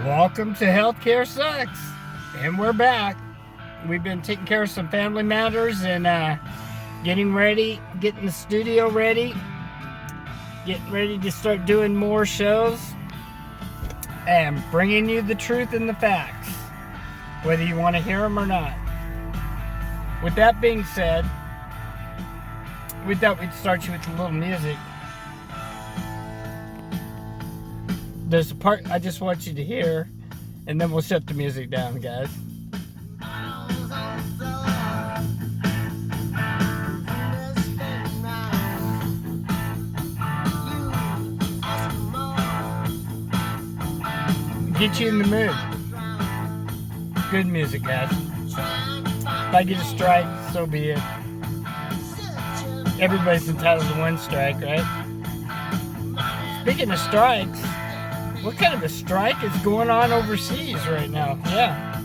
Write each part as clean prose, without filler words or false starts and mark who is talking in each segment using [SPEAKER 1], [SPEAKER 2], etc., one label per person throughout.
[SPEAKER 1] Welcome to Healthcare Sucks, and we're back. We've been taking care of some family matters and getting the studio ready, getting ready to start doing more shows and bringing you the truth and the facts, whether you want to hear them or not. With that being said, we thought we'd start you with a little music. There's a part I just want you to hear, and then we'll shut the music down, guys. Get you in the mood. Good music, guys. If I get a strike, so be it. Everybody's entitled to one strike, right? Speaking of strikes, what kind of a strike is going on overseas right now? Yeah.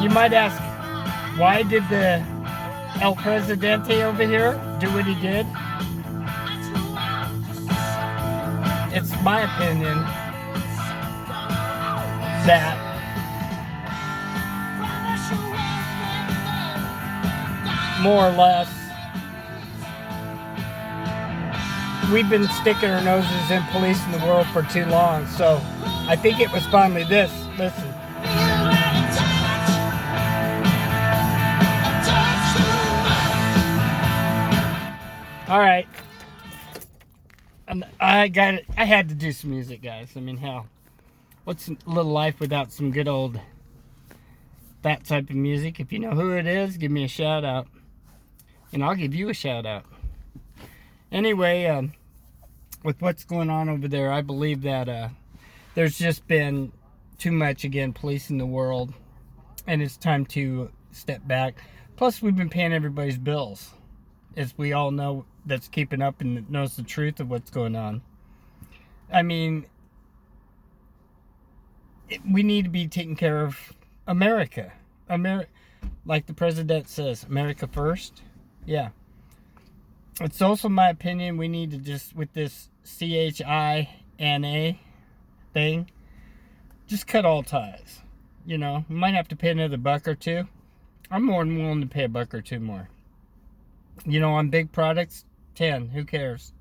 [SPEAKER 1] You might ask, why did the El Presidente over here do what he did? It's my opinion that more or less we've been sticking our noses in policing the world for too long. So I think it was finally this. Listen. All right. I had to do some music, guys. I mean, hell, what's a little life without some good old that type of music? If you know who it is, give me a shout out, and I'll give you a shout out. Anyway, with what's going on over there, I believe that there's just been too much, again, policing the world, and it's time to step back. Plus, we've been paying everybody's bills, as we all know, that's keeping up and knows the truth of what's going on. I mean, we need to be taking care of America. Like the president says, America first. Yeah. It's also my opinion we need to just, with this CHINA thing, just cut all ties. You know, we might have to pay another buck or two. I'm more than willing to pay a buck or two more. You know, on big products, 10. Who cares?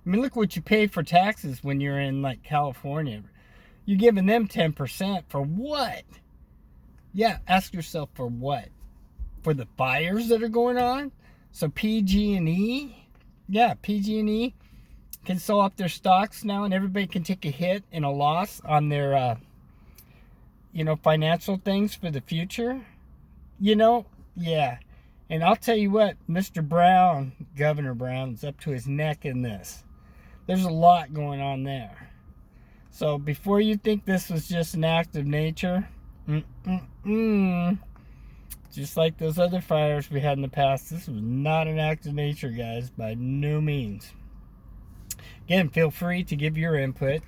[SPEAKER 1] I mean, look what you pay for taxes when you're in, like, California. You're giving them 10% for what? Yeah, ask yourself, for what? For the fires that are going on? So PG&E, yeah, PG&E can sell off their stocks now, and everybody can take a hit and a loss on their, financial things for the future. You know, yeah. And I'll tell you what, Mr. Brown, Governor Brown, is up to his neck in this. There's a lot going on there. So before you think this was just an act of nature, just like those other fires we had in the past, this was not an act of nature, guys, by no means. Again, feel free to give your input,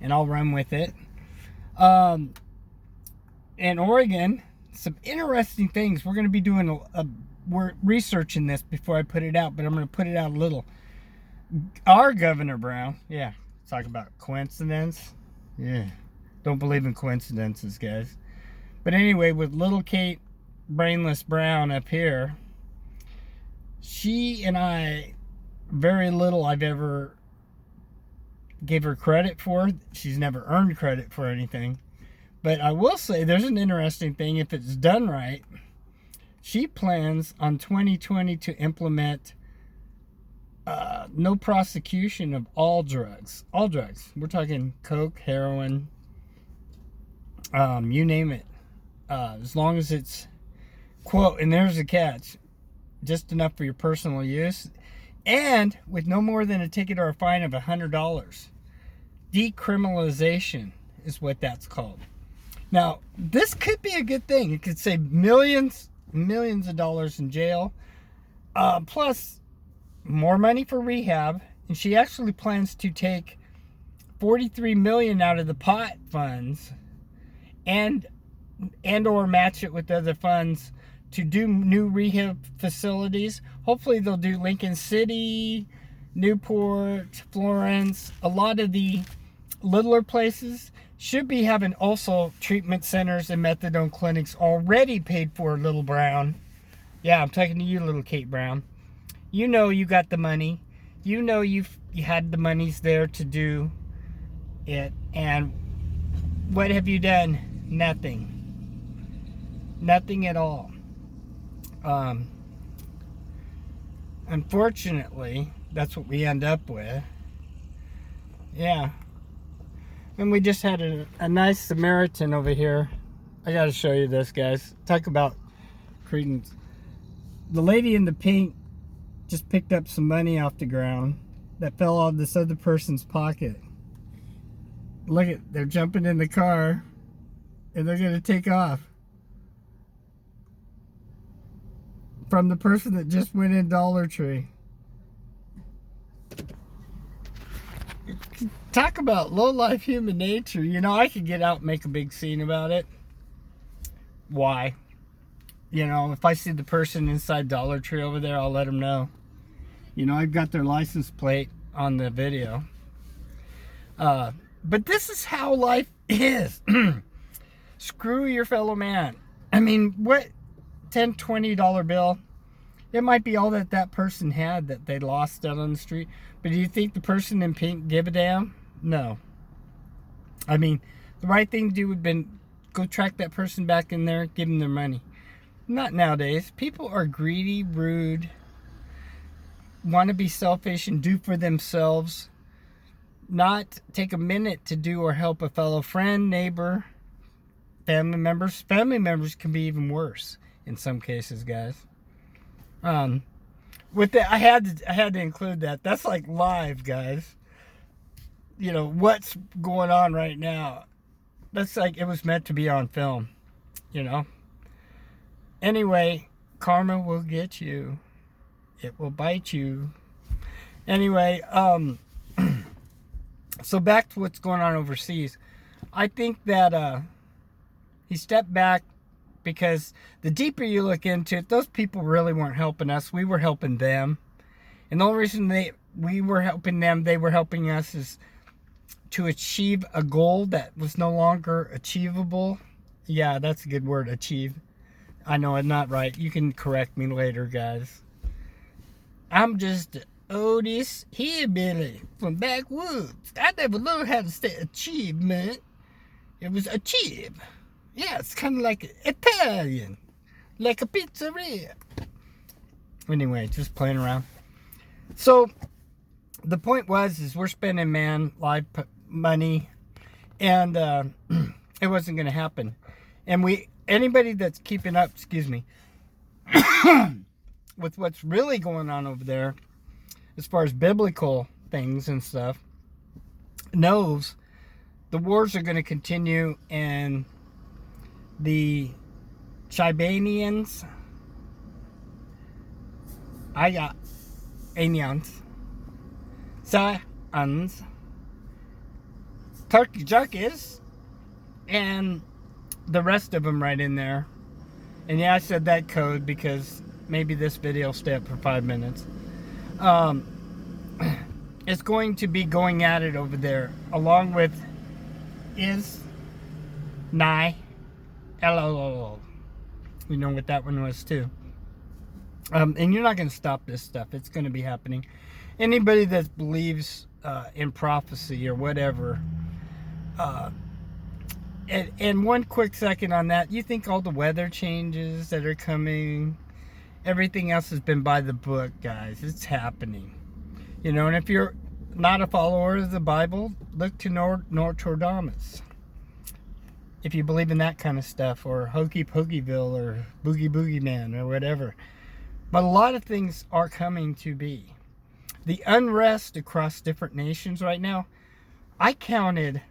[SPEAKER 1] and I'll run with it. In Oregon, some interesting things. We're going to be doing we're researching this before I put it out, but I'm going to put it out a little. Our Governor Brown, yeah, talk about coincidence. Yeah, don't believe in coincidences, guys. But anyway, with little Kate Brainless Brown up here, she and I, very little I've ever gave her credit for. She's never earned credit for anything. But I will say there's an interesting thing. If it's done right, she plans on 2020 to implement no prosecution of all drugs. All drugs. We're talking coke, heroin, you name it. As long as it's, quote, and there's a catch, just enough for your personal use, and with no more than a ticket or a fine of $100. Decriminalization is what that's called. Now, this could be a good thing. It could save millions of dollars in jail, plus more money for rehab. And she actually plans to take $43 million out of the pot funds and or match it with other funds to do new rehab facilities. Hopefully they'll do Lincoln City, Newport, Florence, a lot of the littler places should be having also treatment centers and methadone clinics already paid for, Little Brown. Yeah, I'm talking to you, little Kate Brown. You know you got the money. You know you had the monies there to do it. And what have you done? Nothing. Nothing at all. Unfortunately, that's what we end up with. Yeah. And we just had a nice Samaritan over here. I gotta show you this, guys. Talk about credence. The lady in the pink just picked up some money off the ground that fell out of this other person's pocket. Look at, they're jumping in the car and they're gonna take off from the person that just went in Dollar Tree. Talk about low-life human nature. You know, I could get out and make a big scene about it. Why? You know, if I see the person inside Dollar Tree over there, I'll let them know. You know, I've got their license plate on the video. But this is how life is. Screw your fellow man. I mean, what $10, $20 bill? It might be all that that person had that they lost out on the street. But do you think the person in pink give a damn? No. I mean, the right thing to do would have been go track that person back in there, give them their money. Not nowadays. People are greedy, rude, want to be selfish and do for themselves. Not take a minute to do or help a fellow friend, neighbor, family members. Family members can be even worse in some cases, guys. With that, I had to include that. That's like live, guys. You know what's going on right now. That's like it was meant to be on film. You know. Anyway, karma will get you. It will bite you. Anyway, so back to what's going on overseas. I think that he stepped back because the deeper you look into it, those people really weren't helping us. We were helping them. And the only reason we were helping them, they were helping us, is to achieve a goal that was no longer achievable. Yeah, that's a good word, achieve. I know I'm not right. You can correct me later, guys. I'm just Otis hillbilly from backwoods. I never learned how to say achievement. It was achieve. Yeah, it's kind of like Italian, like a pizzeria. Anyway, just playing around. So the point is we're spending life money, and it wasn't going to happen. And anybody that's keeping up, with what's really going on over there, as far as biblical things and stuff, knows the wars are going to continue, and the Chibanians, Anians, Scions, Turkey Jerkies, and the rest of them right in there. And yeah, I said that code because maybe this video will stay up for 5 minutes. It's going to be going at it over there, along with LOL. You know what that one was too. And you're not going to stop this stuff. It's going to be happening. Anybody that believes in prophecy or whatever. And one quick second on that. You think all the weather changes that are coming, everything else has been by the book, guys. It's happening. You know, and if you're not a follower of the Bible, look to Nostradamus. If you believe in that kind of stuff, or Hokey Pokeyville, or Boogie Boogie Man, or whatever. But a lot of things are coming to be. The unrest across different nations right now, I counted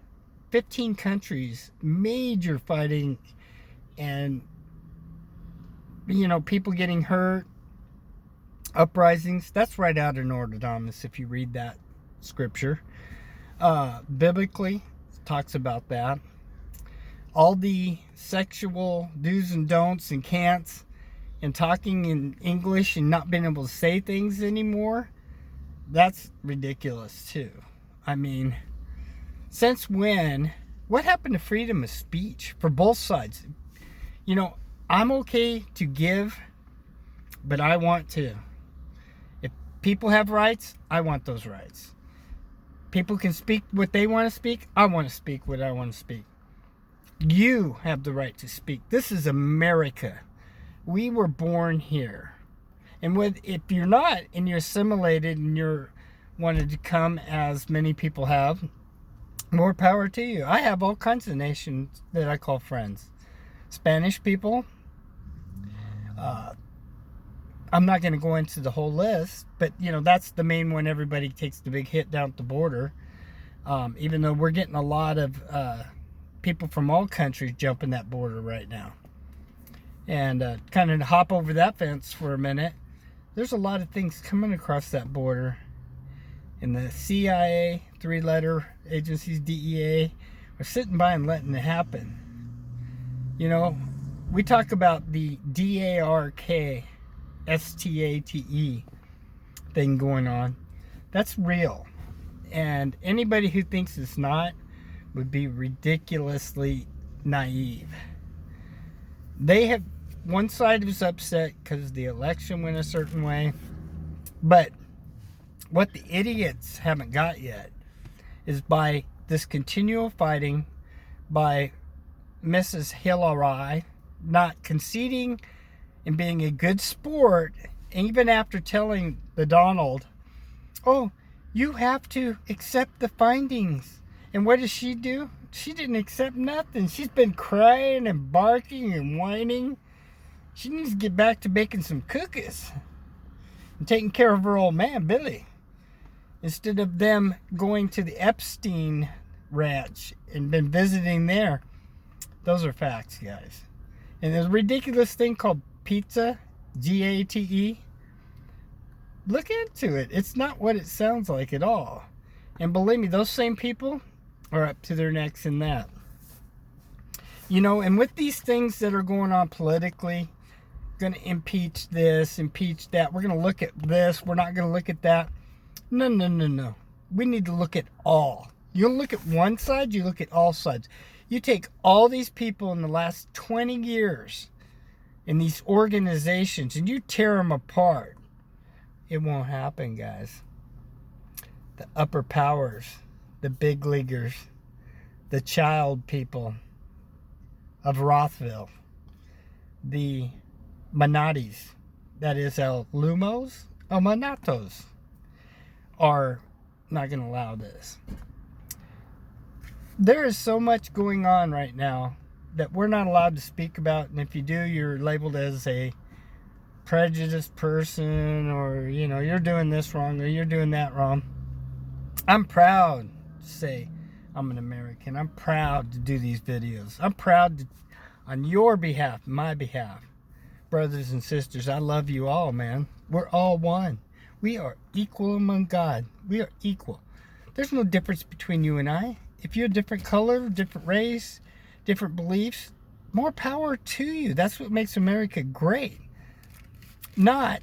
[SPEAKER 1] 15 countries, major fighting, and, you know, people getting hurt, uprisings. That's right out of Nostradamus if you read that scripture. Biblically, it talks about that. All the sexual do's and don'ts and can'ts, and talking in English and not being able to say things anymore, that's ridiculous too. I mean, Since when? What happened to freedom of speech for both sides? You know, I'm okay to give, but I want to. If people have rights, I want those rights. People can speak what they want to speak. I want to speak what I want to speak. You have the right to speak. This is America. We were born here. And if you're not, and you're assimilated, and you're wanted to come, as many people have, more power to you. I have all kinds of nations that I call friends. Spanish people. I'm not going to go into the whole list, but you know, that's the main one. Everybody takes the big hit down at the border. Even though we're getting a lot of people from all countries jumping that border right now. And kind of hop over that fence for a minute. There's a lot of things coming across that border. And the CIA, 3-letter agencies, DEA, are sitting by and letting it happen. You know, we talk about the DARK, STATE thing going on. That's real. And anybody who thinks it's not would be ridiculously naive. They have, one side was upset because the election went a certain way. But what the idiots haven't got yet is by this continual fighting, by Mrs. Hillary not conceding and being a good sport, even after telling the Donald, oh, you have to accept the findings. And what does she do? She didn't accept nothing. She's been crying and barking and whining. She needs to get back to baking some cookies and taking care of her old man, Billy. Instead of them going to the Epstein ranch and been visiting there. Those are facts, guys. And there's a ridiculous thing called pizza, GATE. Look into it. It's not what it sounds like at all. And believe me, those same people are up to their necks in that. You know, and with these things that are going on politically, going to impeach this, impeach that. We're going to look at this. We're not going to look at that. No. We need to look at all. You don't look at one side, you look at all sides. You take all these people in the last 20 years in these organizations and you tear them apart. It won't happen, guys. The upper powers, the big leaguers, the child people of Rothville, the Manatis, that is El Lumos, El Manatos, are not going to allow this. There is so much going on right now that we're not allowed to speak about, and if you do, you're labeled as a prejudiced person, or you know, you're doing this wrong or you're doing that wrong. I'm proud to say I'm an American. I'm proud to do these videos. I'm proud to, on your behalf, my behalf, brothers and sisters, I love you all, man. We're all one. We are equal among God. We are equal. There's no difference between you and I. If you're a different color, different race, different beliefs, more power to you. That's what makes America great. Not,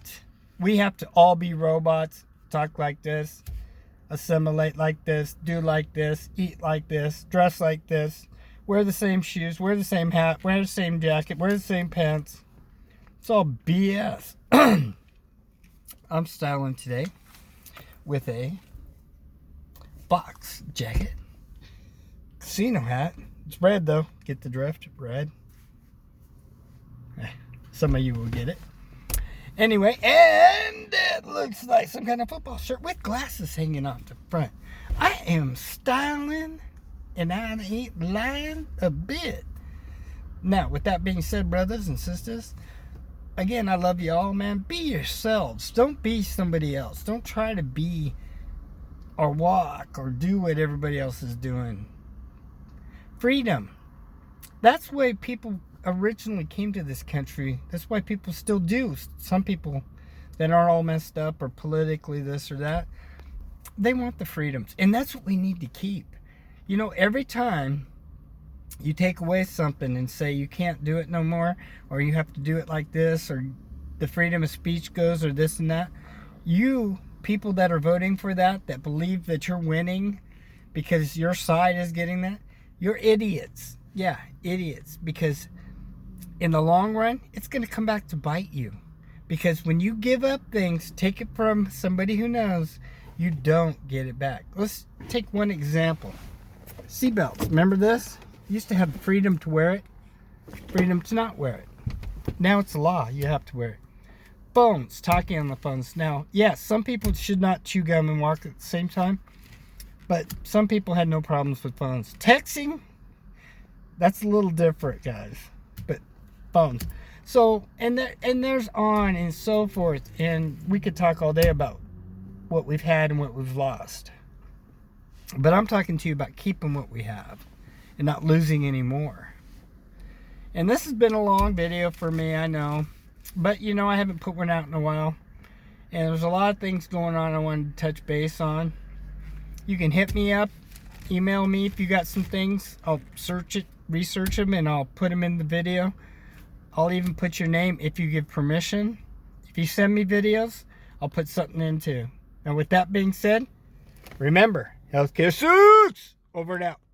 [SPEAKER 1] we have to all be robots, talk like this, assimilate like this, do like this, eat like this, dress like this, wear the same shoes, wear the same hat, wear the same jacket, wear the same pants. It's all BS. I'm styling today with a box jacket, casino hat. It's red though. Get the drift. Red. Some of you will get it. Anyway, and it looks like some kind of football shirt with glasses hanging off the front. I am styling, and I ain't lying a bit. Now, with that being said, brothers and sisters, again, I love you all, man. Be yourselves. Don't be somebody else. Don't try to be or walk or do what everybody else is doing. Freedom. That's why people originally came to this country. That's why people still do. Some people that aren't all messed up or politically this or that, they want the freedoms. And that's what we need to keep. You know, every time you take away something and say you can't do it no more, or you have to do it like this, or the freedom of speech goes, or this and that, you people that are voting for that, that believe that you're winning because your side is getting that, you're idiots. Yeah, idiots. Because in the long run, it's going to come back to bite you. Because when you give up things, take it from somebody who knows, you don't get it back. Let's take one example. Seatbelts. Remember this? You used to have the freedom to wear it, freedom to not wear it. Now it's a law. You have to wear it. Phones. Talking on the phones. Now, yes, some people should not chew gum and walk at the same time. But some people had no problems with phones. Texting, that's a little different, guys. But phones. So, and there's on and so forth. And we could talk all day about what we've had and what we've lost. But I'm talking to you about keeping what we have and not losing any more. And this has been a long video for me, I know. But, you know, I haven't put one out in a while. And there's a lot of things going on I wanted to touch base on. You can hit me up, email me if you got some things. I'll search it, research them, and I'll put them in the video. I'll even put your name if you give permission. If you send me videos, I'll put something in too. Now with that being said, remember, healthcare sucks! Over and out.